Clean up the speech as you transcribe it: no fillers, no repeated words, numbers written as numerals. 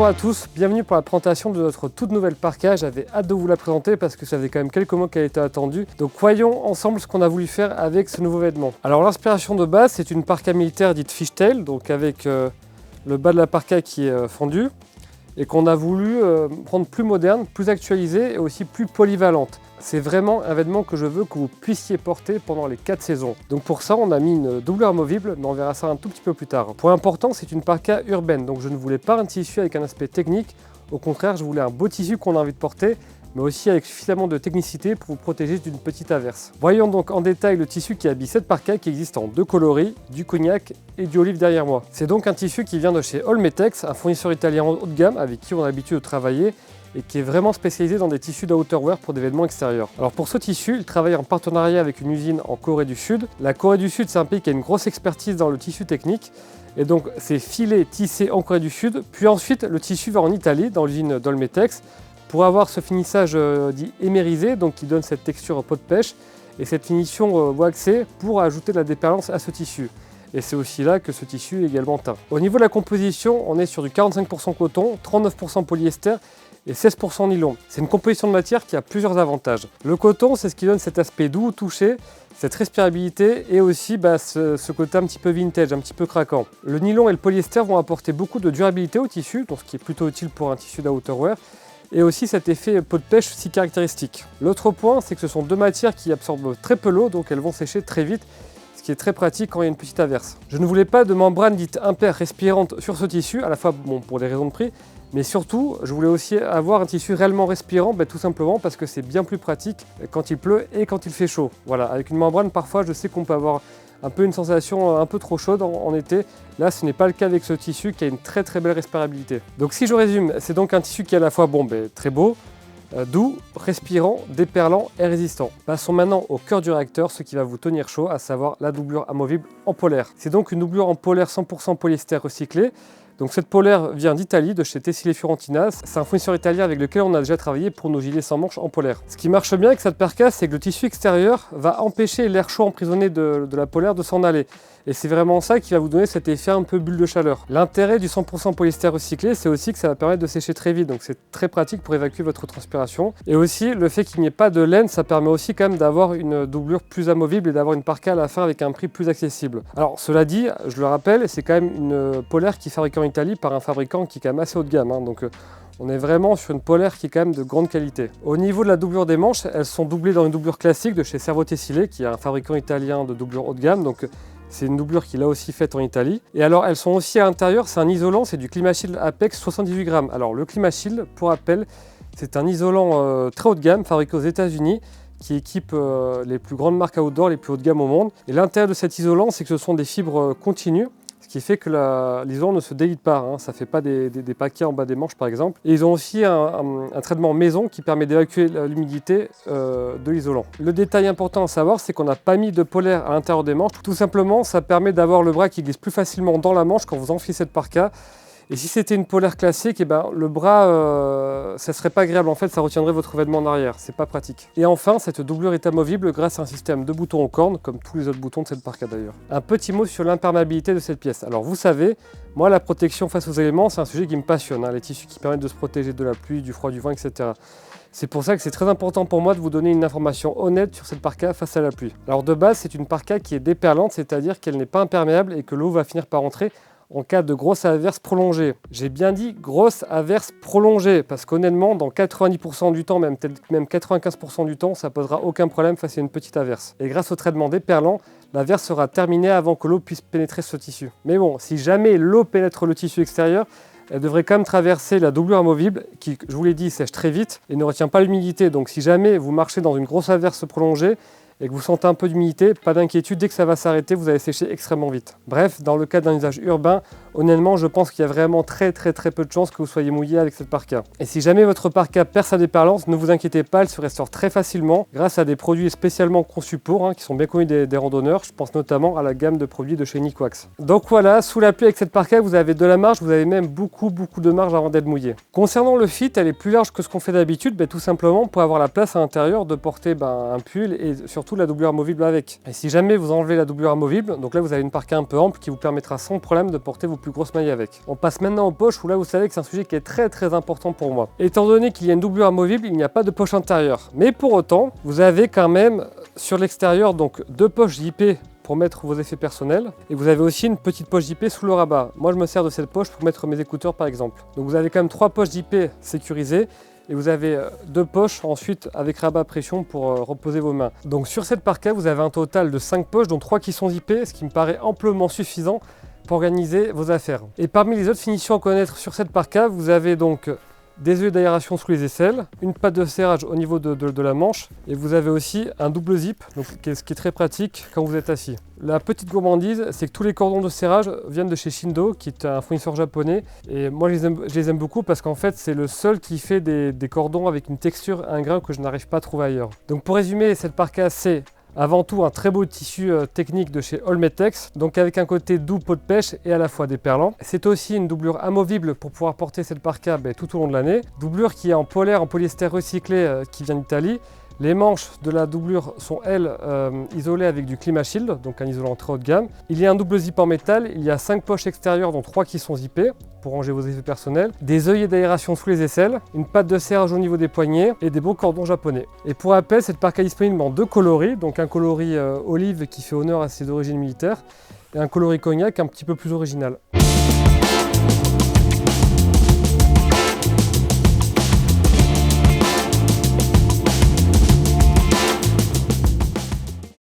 Bonjour à tous, bienvenue pour la présentation de notre toute nouvelle parka. J'avais hâte de vous la présenter parce que ça faisait quand même quelques mois qu'elle était attendue. Donc voyons ensemble ce qu'on a voulu faire avec ce nouveau vêtement. Alors l'inspiration de base, c'est une parka militaire dite fishtail, donc avec le bas de la parka qui est fendu et qu'on a voulu rendre plus moderne, plus actualisée et aussi plus polyvalente. C'est vraiment un vêtement que je veux que vous puissiez porter pendant les 4 saisons. Donc pour ça, on a mis une doublure amovible, mais on verra ça un tout petit peu plus tard. Point important, c'est une parka urbaine, donc je ne voulais pas un tissu avec un aspect technique. Au contraire, je voulais un beau tissu qu'on a envie de porter, mais aussi avec suffisamment de technicité pour vous protéger d'une petite averse. Voyons donc en détail le tissu qui habille cette parka qui existe en 2 coloris, du cognac et du olive derrière moi. C'est donc un tissu qui vient de chez Olmetex, un fournisseur italien haut de gamme avec qui on a l'habitude de travailler et qui est vraiment spécialisé dans des tissus d'outerwear pour des vêtements extérieurs. Alors pour ce tissu, il travaille en partenariat avec une usine en Corée du Sud. La Corée du Sud, c'est un pays qui a une grosse expertise dans le tissu technique. Et donc c'est filé, tissé en Corée du Sud. Puis ensuite, le tissu va en Italie, dans l'usine d'Olmetex, pour avoir ce finissage dit émérisé, donc qui donne cette texture peau de pêche, et cette finition waxée pour ajouter de la déperlance à ce tissu. Et c'est aussi là que ce tissu est également teint. Au niveau de la composition, on est sur du 45% coton, 39% polyester, et 16% nylon. C'est une composition de matière qui a plusieurs avantages. Le coton, c'est ce qui donne cet aspect doux, touché, cette respirabilité et aussi ce côté un petit peu vintage, un petit peu craquant. Le nylon et le polyester vont apporter beaucoup de durabilité au tissu, donc ce qui est plutôt utile pour un tissu d'outerwear, et aussi cet effet peau de pêche si caractéristique. L'autre point, c'est que ce sont deux matières qui absorbent très peu l'eau, donc elles vont sécher très vite, ce qui est très pratique quand il y a une petite averse. Je ne voulais pas de membrane dite impair respirante sur ce tissu, à la fois pour des raisons de prix, mais surtout, je voulais aussi avoir un tissu réellement respirant, tout simplement parce que c'est bien plus pratique quand il pleut et quand il fait chaud. Voilà, avec une membrane, parfois, je sais qu'on peut avoir un peu une sensation un peu trop chaude en été. Là, ce n'est pas le cas avec ce tissu qui a une très très belle respirabilité. Donc si je résume, c'est donc un tissu qui est à la fois très beau, doux, respirant, déperlant et résistant. Passons maintenant au cœur du réacteur, ce qui va vous tenir chaud, à savoir la doublure amovible en polaire. C'est donc une doublure en polaire 100% polyester recyclé. Donc cette polaire vient d'Italie, de chez Tessile Fiorentina. C'est un fournisseur italien avec lequel on a déjà travaillé pour nos gilets sans manches en polaire. Ce qui marche bien avec cette parka, c'est que le tissu extérieur va empêcher l'air chaud emprisonné de la polaire de s'en aller. Et c'est vraiment ça qui va vous donner cet effet un peu bulle de chaleur. L'intérêt du 100% polyester recyclé, c'est aussi que ça va permettre de sécher très vite. Donc c'est très pratique pour évacuer votre transpiration. Et aussi, le fait qu'il n'y ait pas de laine, ça permet aussi quand même d'avoir une doublure plus amovible et d'avoir une parka à la fin avec un prix plus accessible. Alors cela dit, je le rappelle, c'est quand même une polaire qui est fabriquée en Italie par un fabricant qui est quand même assez haut de gamme. Donc on est vraiment sur une polaire qui est quand même de grande qualité. Au niveau de la doublure des manches, elles sont doublées dans une doublure classique de chez Servo Tessile, qui est un fabricant italien de doublure haut de gamme. Donc c'est une doublure qu'il a aussi faite en Italie. Et alors elles sont aussi à l'intérieur, c'est un isolant, c'est du Climashield Apex 78 grammes. Alors le Climashield, pour rappel, c'est un isolant très haut de gamme, fabriqué aux États-Unis, qui équipe les plus grandes marques outdoor, les plus haut de gamme au monde. Et l'intérêt de cet isolant, c'est que ce sont des fibres continues, ce qui fait que l'isolant ne se délite pas, ça ne fait pas des paquets en bas des manches par exemple. Et ils ont aussi un traitement maison qui permet d'évacuer l'humidité de l'isolant. Le détail important à savoir, c'est qu'on n'a pas mis de polaire à l'intérieur des manches. Tout simplement, ça permet d'avoir le bras qui glisse plus facilement dans la manche quand vous enfilez cette parka. Et si c'était une polaire classique, le bras, ça serait pas agréable. En fait, ça retiendrait votre vêtement en arrière. C'est pas pratique. Et enfin, cette doublure est amovible grâce à un système de boutons aux cornes, comme tous les autres boutons de cette parka d'ailleurs. Un petit mot sur l'imperméabilité de cette pièce. Alors vous savez, moi la protection face aux éléments, c'est un sujet qui me passionne. Les tissus qui permettent de se protéger de la pluie, du froid, du vent, etc. C'est pour ça que c'est très important pour moi de vous donner une information honnête sur cette parka face à la pluie. Alors de base, c'est une parka qui est déperlante, c'est-à-dire qu'elle n'est pas imperméable et que l'eau va finir par entrer en cas de grosse averse prolongée. J'ai bien dit grosse averse prolongée, parce qu'honnêtement, dans 90% du temps, même 95% du temps, ça posera aucun problème face à une petite averse. Et grâce au traitement déperlant, l'averse sera terminée avant que l'eau puisse pénétrer ce tissu. Mais bon, si jamais l'eau pénètre le tissu extérieur, elle devrait quand même traverser la doublure amovible qui, je vous l'ai dit, sèche très vite et ne retient pas l'humidité. Donc si jamais vous marchez dans une grosse averse prolongée, et que vous sentez un peu d'humidité, pas d'inquiétude, dès que ça va s'arrêter, vous allez sécher extrêmement vite. Bref, dans le cas d'un usage urbain, honnêtement, je pense qu'il y a vraiment très peu de chances que vous soyez mouillé avec cette parka. Et si jamais votre parka perd sa déperlance, ne vous inquiétez pas, elle se restaure très facilement grâce à des produits spécialement conçus pour, qui sont bien connus des randonneurs. Je pense notamment à la gamme de produits de chez Nikwax. Donc voilà, sous la pluie avec cette parka, vous avez de la marge, vous avez même beaucoup de marge avant d'être mouillé. Concernant le fit, elle est plus large que ce qu'on fait d'habitude, tout simplement pour avoir la place à l'intérieur de porter un pull et surtout la doublure amovible avec. Et si jamais vous enlevez la doublure amovible, donc là vous avez une parka un peu ample qui vous permettra sans problème de porter vos plus grosse maille avec. On passe maintenant aux poches où là vous savez que c'est un sujet qui est très important pour moi. Étant donné qu'il y a une doublure amovible, il n'y a pas de poche intérieure. Mais pour autant, vous avez quand même sur l'extérieur donc 2 poches JP pour mettre vos effets personnels et vous avez aussi une petite poche JP sous le rabat. Moi je me sers de cette poche pour mettre mes écouteurs par exemple. Donc vous avez quand même 3 poches JP sécurisées et vous avez 2 poches ensuite avec rabat pression pour reposer vos mains. Donc sur cette parka vous avez un total de 5 poches dont 3 qui sont zippées, ce qui me paraît amplement suffisant pour organiser vos affaires. Et parmi les autres finitions à connaître sur cette parka, vous avez donc des œillets d'aération sous les aisselles, une patte de serrage au niveau de la manche et vous avez aussi un double zip, donc, ce qui est très pratique quand vous êtes assis. La petite gourmandise, c'est que tous les cordons de serrage viennent de chez Shindo, qui est un fournisseur japonais. Et moi, je les aime beaucoup parce qu'en fait, c'est le seul qui fait des cordons avec une texture, un grain que je n'arrive pas à trouver ailleurs. Donc pour résumer, cette parka, c'est avant tout un très beau tissu technique de chez Olmetex, donc avec un côté doux peau de pêche et à la fois déperlant. C'est aussi une doublure amovible pour pouvoir porter cette parka tout au long de l'année. Doublure qui est en polaire, en polyester recyclé qui vient d'Italie. Les manches de la doublure sont, elles, isolées avec du ClimaShield, donc un isolant très haut de gamme. Il y a un double zip en métal, il y a 5 poches extérieures, dont 3 qui sont zippées, pour ranger vos effets personnels, des œillets d'aération sous les aisselles, une patte de serrage au niveau des poignets et des beaux cordons japonais. Et pour rappel, cette parka est disponible en 2 coloris, donc un coloris olive qui fait honneur à ses origines militaires, et un coloris cognac un petit peu plus original.